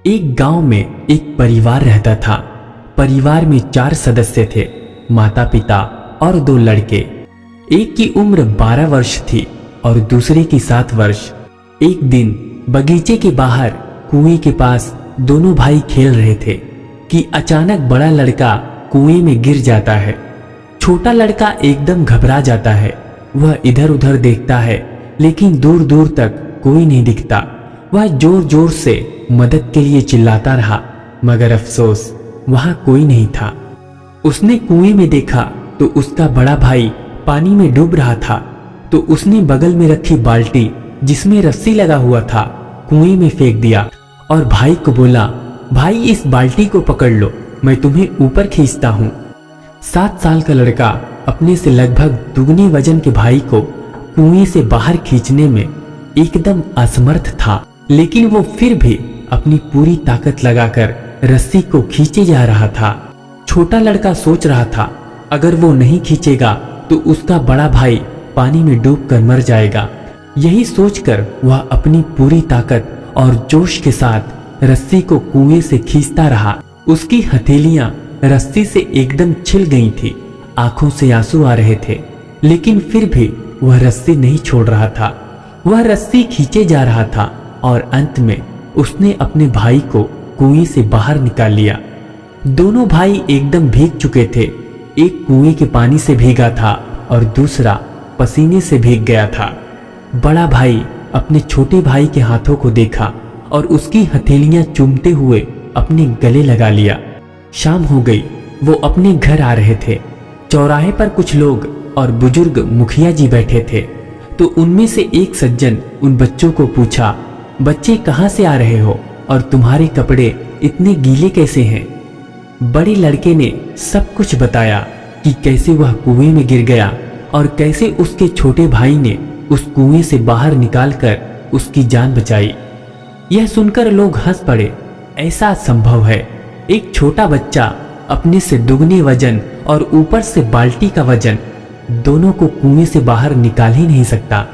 एक गांव में एक परिवार रहता था। परिवार में 4 सदस्य थे, माता पिता और 2 लड़के। एक की उम्र 12 वर्ष थी और दूसरे की 7 वर्ष। एक दिन बगीचे के बाहर कुएं के पास दोनों भाई खेल रहे थे कि अचानक बड़ा लड़का कुएं में गिर जाता है। छोटा लड़का एकदम घबरा जाता है। वह इधर उधर देखता है लेकिन दूर दूर तक कोई नहीं दिखता। वह जोर जोर से मदद के लिए चिल्लाता रहा, मगर अफसोस वहां कोई नहीं था। उसने कुएं में देखा तो उसका बड़ा भाई पानी में डूब रहा था। तो उसने बगल में रखी बाल्टी जिसमें रस्सी लगा हुआ था कुएं में फेंक दिया और भाई को बोला, भाई इस बाल्टी को पकड़ लो, मैं तुम्हें ऊपर खींचता हूं। 7 साल का लड़का अपने से लगभग दुगने वजन के भाई को कुएं से बाहर खींचने में एकदम असमर्थ था, लेकिन वो फिर भी अपनी पूरी ताकत लगाकर रस्सी को खींचे जा रहा था। छोटा लड़का सोच रहा था अगर वो नहीं खींचेगा तो उसका बड़ा भाई पानी में डूबकर मर जाएगा। यही सोचकर वह अपनी पूरी ताकत और जोश के साथ रस्सी को कुएं से खींचता रहा। उसकी हथेलियां रस्सी से एकदम छिल गई थी, आंखों से आंसू आ रहे थे, लेकिन फिर भी वह रस्सी नहीं छोड़ रहा था। वह रस्सी खींचे जा रहा था और अंत में उसने अपने भाई को कुएं से बाहर निकाल लिया। दोनों भाई एकदम भीग चुके थे। एक कुएं के पानी से भीगा था और दूसरा पसीने से भीग गया था। बड़ा भाई अपने छोटे भाई के हाथों को देखा और उसकी हथेलियां चूमते हुए अपने गले लगा लिया। शाम हो गई, वो अपने घर आ रहे थे। चौराहे पर कुछ लोग और बुजुर्ग मुखिया जी बैठे थे। तो उनमें से एक सज्जन उन बच्चों को पूछा, बच्चे कहाँ से आ रहे हो और तुम्हारे कपड़े इतने गीले कैसे हैं? बड़े लड़के ने सब कुछ बताया कि कैसे वह कुएं में गिर गया और कैसे उसके छोटे भाई ने उस कुएं से बाहर निकालकर उसकी जान बचाई। यह सुनकर लोग हंस पड़े। ऐसा संभव है? एक छोटा बच्चा अपने से दुगने वजन और ऊपर से बाल्टी का वजन दोनों को कुएं से बाहर निकाल ही नहीं सकता।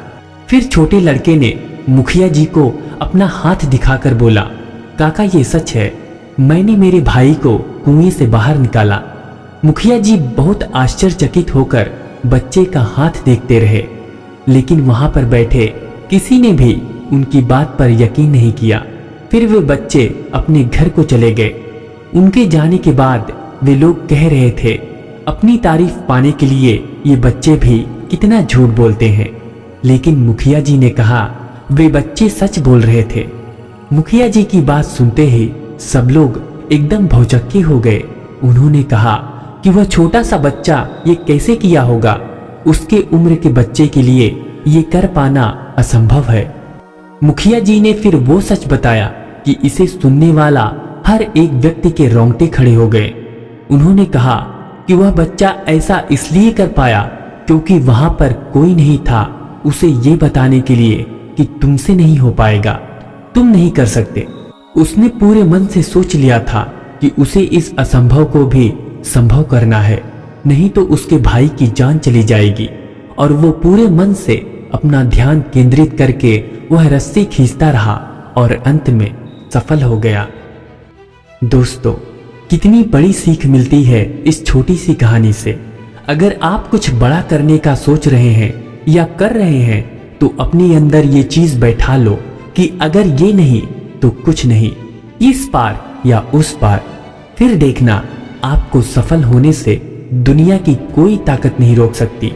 फिर छोटे लड़के ने मुखिया जी को अपना हाथ दिखाकर बोला, काका ये सच है, मैंने मेरे भाई को कुएं से बाहर निकाला। मुखिया जी बहुत आश्चर्यचकित होकर बच्चे का हाथ देखते रहे, लेकिन वहां पर बैठे किसी ने भी उनकी बात पर यकीन नहीं किया। फिर वे बच्चे अपने घर को चले गए। उनके जाने के बाद वे लोग कह रहे थे, अपनी तारीफ पाने के लिए ये बच्चे भी कितना झूठ बोलते हैं। लेकिन मुखिया जी ने कहा वे बच्चे सच बोल रहे थे। मुखिया जी की बात सुनते ही सब लोग एकदम भौचक्के हो गए। उन्होंने कहा कि वह छोटा सा बच्चा ये कैसे किया होगा? उसके उम्र के बच्चे के लिए ये कर पाना असंभव है। मुखिया जी ने फिर वो सच बताया कि इसे सुनने वाला हर एक व्यक्ति के रोंगटे खड़े हो गए। उन्होंने कहा कि वह बच्चा ऐसा इसलिए कर पाया क्योंकि वहां पर कोई नहीं था उसे ये बताने के लिए कि तुमसे नहीं हो पाएगा, तुम नहीं कर सकते। उसने पूरे मन से सोच लिया था कि उसे इस असंभव को भी संभव करना है, नहीं तो उसके भाई की जान चली जाएगी। और वो पूरे मन से अपना ध्यान केंद्रित करके वह रस्सी खींचता रहा और अंत में सफल हो गया। दोस्तों, कितनी बड़ी सीख मिलती है इस छोटी सी कहानी से। अगर आप कुछ बड़ा करने का सोच रहे हैं या कर रहे हैं तो अपने अंदर ये चीज बैठा लो कि अगर ये नहीं तो कुछ नहीं, इस पार या उस पार। फिर देखना आपको सफल होने से दुनिया की कोई ताकत नहीं रोक सकती।